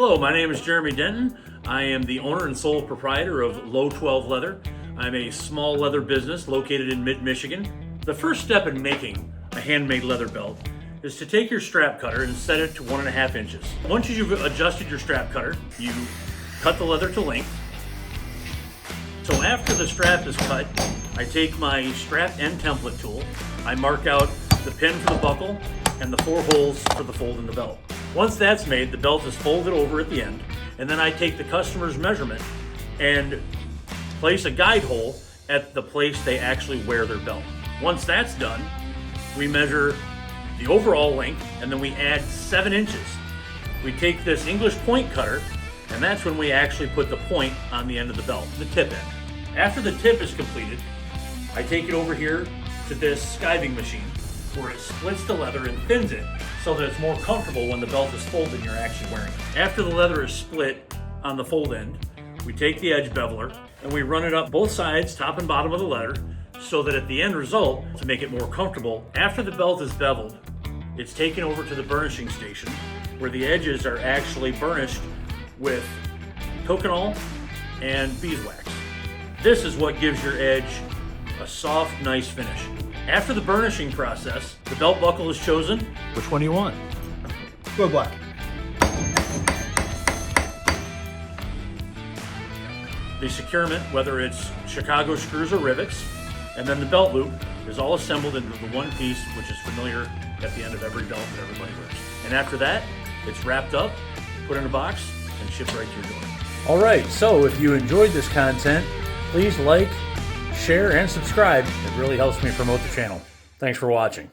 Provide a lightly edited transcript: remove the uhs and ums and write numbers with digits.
Hello, my name is Jeremy Denton. I am the owner and sole proprietor of Low 12 Leather. I'm a small leather business located in mid-Michigan. The first step in making a handmade leather belt is to take your strap cutter and set it to 1.5 inches. Once you've adjusted your strap cutter, you cut the leather to length. So after the strap is cut, I take my strap end template tool. I mark out the pin for the buckle and the 4 holes for the fold in the belt. Once that's made, the belt is folded over at the end, and then I take the customer's measurement and place a guide hole at the place they actually wear their belt. Once that's done, we measure the overall length, and then we add 7 inches. We take this English point cutter, and that's when we actually put the point on the end of the belt, the tip end. After the tip is completed, I take it over here to this skiving machine, where it splits the leather and thins it so that it's more comfortable when the belt is folded and you're actually wearing it. After the leather is split on the fold end, we take the edge beveler and we run it up both sides, top and bottom of the leather, so that at the end result, to make it more comfortable, after the belt is beveled, it's taken over to the burnishing station where the edges are actually burnished with coconut and beeswax. This is what gives your edge a soft, nice finish. After the burnishing process, the belt buckle is chosen. Which one do you want? Go black. The securement, whether it's Chicago screws or rivets, and then the belt loop is all assembled into the one piece, which is familiar at the end of every belt that everybody wears. And after that, it's wrapped up, put in a box, and shipped right to your door. All right, so if you enjoyed this content, please like, share, and subscribe. It really helps me promote the channel. Thanks for watching.